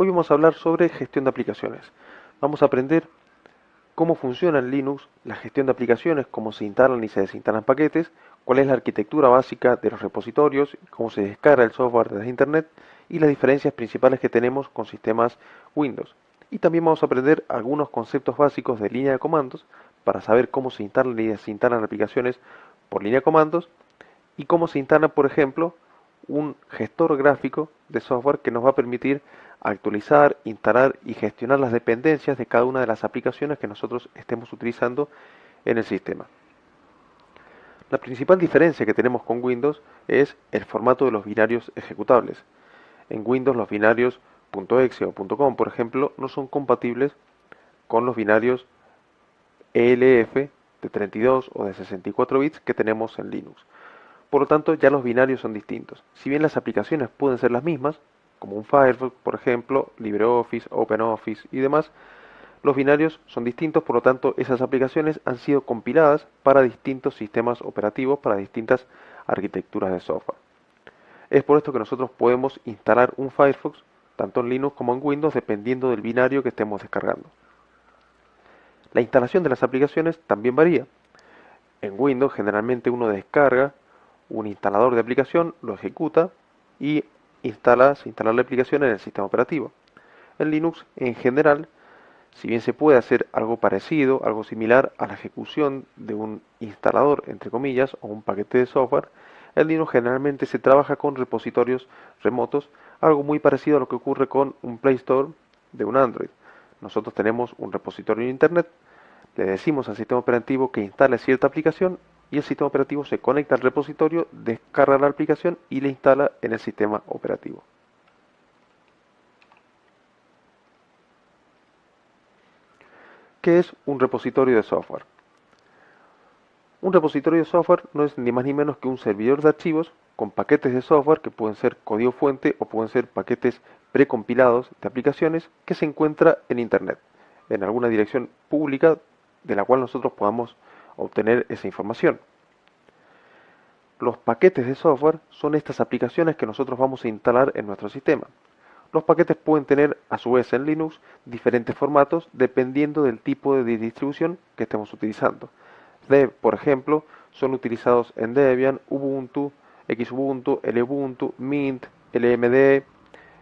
Hoy vamos a hablar sobre gestión de aplicaciones. Vamos a aprender cómo funciona en Linux la gestión de aplicaciones, cómo se instalan y se desinstalan paquetes, cuál es la arquitectura básica de los repositorios, cómo se descarga el software desde Internet y las diferencias principales que tenemos con sistemas Windows. Y también vamos a aprender algunos conceptos básicos de línea de comandos para saber cómo se instalan y desinstalan aplicaciones por línea de comandos y cómo se instala, por ejemplo, un gestor gráfico de software que nos va a permitir actualizar, instalar y gestionar las dependencias de cada una de las aplicaciones que nosotros estemos utilizando en el sistema. La principal diferencia que tenemos con Windows es el formato de los binarios ejecutables. En Windows los binarios .exe o .com, por ejemplo, no son compatibles con los binarios ELF de 32 o de 64 bits que tenemos en Linux. Por lo tanto, ya los binarios son distintos. Si bien las aplicaciones pueden ser las mismas, como un Firefox, por ejemplo, LibreOffice, OpenOffice y demás, los binarios son distintos, por lo tanto, esas aplicaciones han sido compiladas para distintos sistemas operativos, para distintas arquitecturas de software. Es por esto que nosotros podemos instalar un Firefox tanto en Linux como en Windows, dependiendo del binario que estemos descargando. La instalación de las aplicaciones también varía. En Windows generalmente uno descarga un instalador de aplicación, lo ejecuta y se instala la aplicación en el sistema operativo. En Linux, en general, si bien se puede hacer algo parecido, algo similar a la ejecución de un instalador, entre comillas, o un paquete de software, en Linux generalmente se trabaja con repositorios remotos, algo muy parecido a lo que ocurre con un Play Store de un Android. Nosotros tenemos un repositorio en Internet, le decimos al sistema operativo que instale cierta aplicación y el sistema operativo se conecta al repositorio, descarga la aplicación y la instala en el sistema operativo. ¿Qué es un repositorio de software? Un repositorio de software no es ni más ni menos que un servidor de archivos con paquetes de software que pueden ser código fuente o pueden ser paquetes precompilados de aplicaciones que se encuentra en Internet, en alguna dirección pública de la cual nosotros podamos obtener esa información. Los paquetes de software son estas aplicaciones que nosotros vamos a instalar en nuestro sistema. Los paquetes pueden tener, a su vez en Linux, diferentes formatos dependiendo del tipo de distribución que estemos utilizando. Dev, por ejemplo, son utilizados en Debian, Ubuntu, Xubuntu, Lubuntu, Mint, LMDE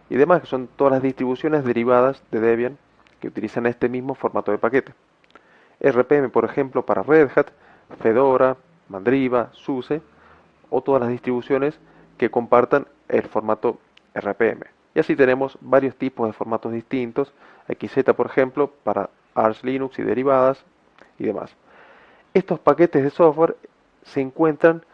y demás, que son todas las distribuciones derivadas de Debian que utilizan este mismo formato de paquete. RPM, por ejemplo, para Red Hat, Fedora, Mandriva, SUSE o todas las distribuciones que compartan el formato RPM. Y así tenemos varios tipos de formatos distintos, XZ por ejemplo para Arch Linux y derivadas y demás. Estos paquetes de software se encuentran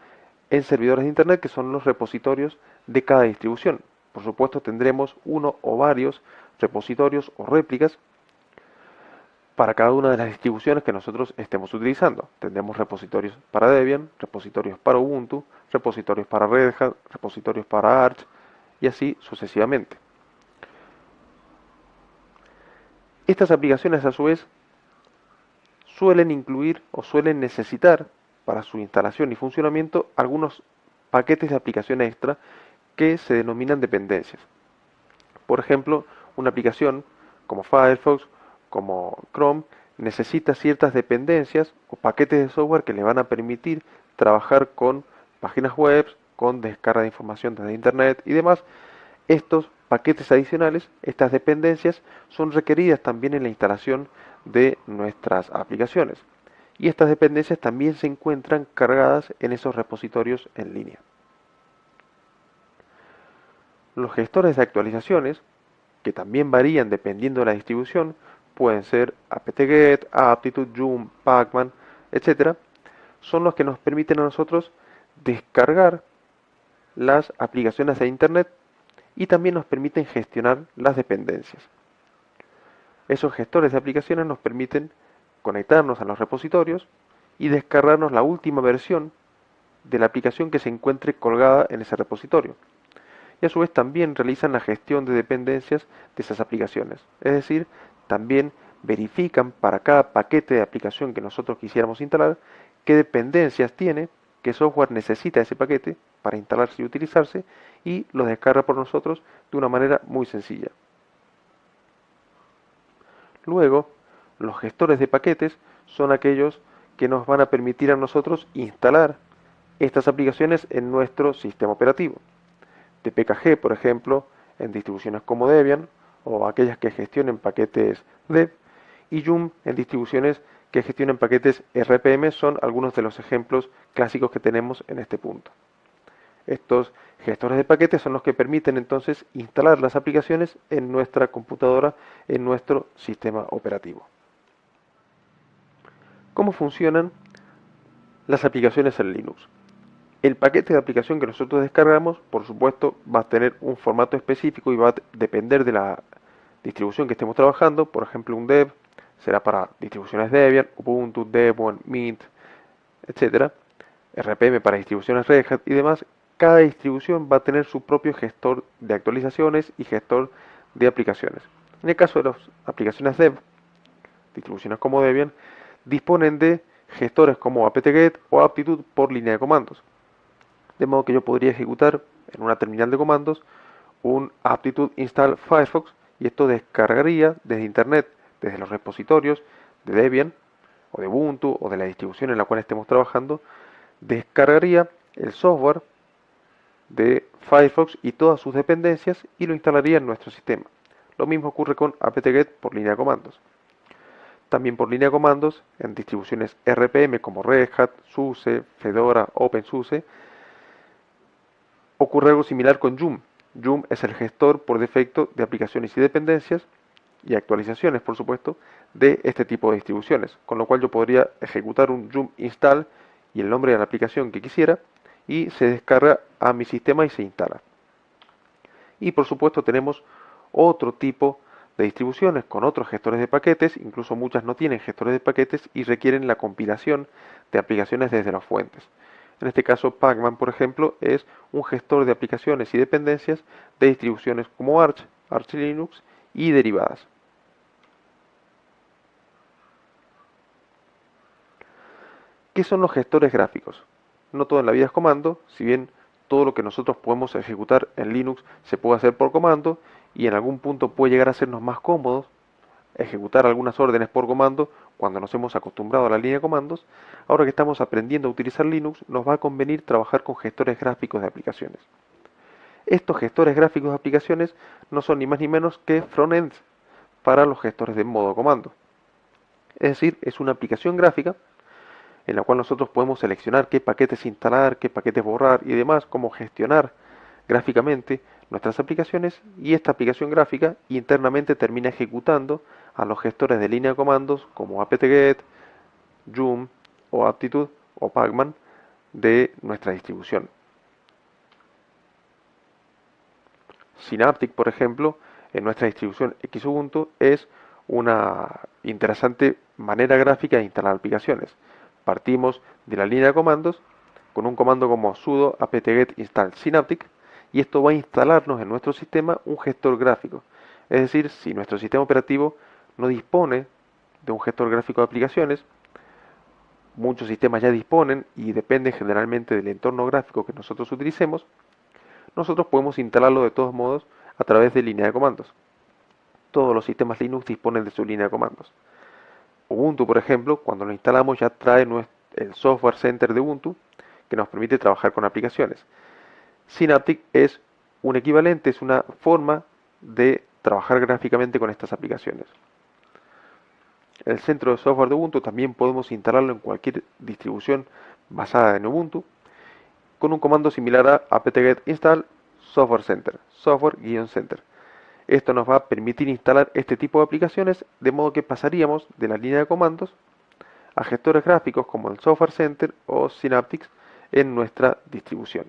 en servidores de Internet que son los repositorios de cada distribución. Por supuesto tendremos uno o varios repositorios o réplicas para cada una de las distribuciones que nosotros estemos utilizando. Tendremos repositorios para Debian, repositorios para Ubuntu, repositorios para Red Hat, repositorios para Arch y así sucesivamente. Estas aplicaciones a su vez suelen incluir o suelen necesitar para su instalación y funcionamiento algunos paquetes de aplicación extra que se denominan dependencias. Por ejemplo, una aplicación como Firefox, como Chrome, necesita ciertas dependencias o paquetes de software que le van a permitir trabajar con páginas web, con descarga de información desde Internet y demás. Estos paquetes adicionales, estas dependencias, son requeridas también en la instalación de nuestras aplicaciones. Y estas dependencias también se encuentran cargadas en esos repositorios en línea. Los gestores de actualizaciones, que también varían dependiendo de la distribución, pueden ser apt-get, aptitude, joom, pacman, etc., son los que nos permiten a nosotros descargar las aplicaciones de Internet y también nos permiten gestionar las dependencias. Esos gestores de aplicaciones nos permiten conectarnos a los repositorios y descargarnos la última versión de la aplicación que se encuentre colgada en ese repositorio. Y a su vez también realizan la gestión de dependencias de esas aplicaciones. Es decir, también verifican para cada paquete de aplicación que nosotros quisiéramos instalar qué dependencias tiene, qué software necesita ese paquete para instalarse y utilizarse y lo descarga por nosotros de una manera muy sencilla. Luego, los gestores de paquetes son aquellos que nos van a permitir a nosotros instalar estas aplicaciones en nuestro sistema operativo. DPKG, por ejemplo, en distribuciones como Debian, o aquellas que gestionen paquetes dev, y Yum en distribuciones que gestionen paquetes RPM son algunos de los ejemplos clásicos que tenemos en este punto. Estos gestores de paquetes son los que permiten entonces instalar las aplicaciones en nuestra computadora, en nuestro sistema operativo. ¿Cómo funcionan las aplicaciones en Linux? El paquete de aplicación que nosotros descargamos, por supuesto, va a tener un formato específico y va a depender de la distribución que estemos trabajando. Por ejemplo, un dev será para distribuciones Debian, Ubuntu, Debian, Mint, etc. RPM para distribuciones Red Hat y demás. Cada distribución va a tener su propio gestor de actualizaciones y gestor de aplicaciones. En el caso de las aplicaciones dev, distribuciones como Debian, disponen de gestores como apt-get o aptitude por línea de comandos. De modo que yo podría ejecutar en una terminal de comandos un aptitude install Firefox y esto descargaría desde internet, desde los repositorios de Debian o de Ubuntu o de la distribución en la cual estemos trabajando, descargaría el software de Firefox y todas sus dependencias y lo instalaría en nuestro sistema. Lo mismo ocurre con apt-get por línea de comandos. También por línea de comandos en distribuciones RPM como Red Hat, SUSE, Fedora, OpenSUSE, ocurre algo similar con Yum. Yum es el gestor por defecto de aplicaciones y dependencias y actualizaciones, por supuesto, de este tipo de distribuciones, con lo cual yo podría ejecutar un Yum install y el nombre de la aplicación que quisiera y se descarga a mi sistema y se instala. Y por supuesto tenemos otro tipo de distribuciones con otros gestores de paquetes, incluso muchas no tienen gestores de paquetes y requieren la compilación de aplicaciones desde las fuentes. En este caso, Pacman, por ejemplo, es un gestor de aplicaciones y dependencias de distribuciones como Arch, Arch Linux y derivadas. ¿Qué son los gestores gráficos? No todo en la vida es comando, si bien todo lo que nosotros podemos ejecutar en Linux se puede hacer por comando y en algún punto puede llegar a sernos más cómodos ejecutar algunas órdenes por comando cuando nos hemos acostumbrado a la línea de comandos. Ahora que estamos aprendiendo a utilizar Linux, nos va a convenir trabajar con gestores gráficos de aplicaciones. Estos gestores gráficos de aplicaciones no son ni más ni menos que frontends para los gestores de modo comando. Es decir, es una aplicación gráfica en la cual nosotros podemos seleccionar qué paquetes instalar, qué paquetes borrar y demás, cómo gestionar gráficamente nuestras aplicaciones, y esta aplicación gráfica internamente termina ejecutando a los gestores de línea de comandos como apt-get, Yum o aptitude o pacman de nuestra distribución. Synaptic, por ejemplo, en nuestra distribución Xubuntu es una interesante manera gráfica de instalar aplicaciones. Partimos de la línea de comandos con un comando como sudo apt-get install synaptic y esto va a instalarnos en nuestro sistema un gestor gráfico. Es decir, si nuestro sistema operativo no dispone de un gestor gráfico de aplicaciones, muchos sistemas ya disponen y dependen generalmente del entorno gráfico que nosotros utilicemos, nosotros podemos instalarlo de todos modos a través de línea de comandos. Todos los sistemas Linux disponen de su línea de comandos. Ubuntu, por ejemplo, cuando lo instalamos ya trae el software center de Ubuntu que nos permite trabajar con aplicaciones. Synaptic es un equivalente, es una forma de trabajar gráficamente con estas aplicaciones. El centro de software de Ubuntu también podemos instalarlo en cualquier distribución basada en Ubuntu con un comando similar a apt-get install software center, software-center. Esto nos va a permitir instalar este tipo de aplicaciones, de modo que pasaríamos de la línea de comandos a gestores gráficos como el Software Center o Synaptic en nuestra distribución.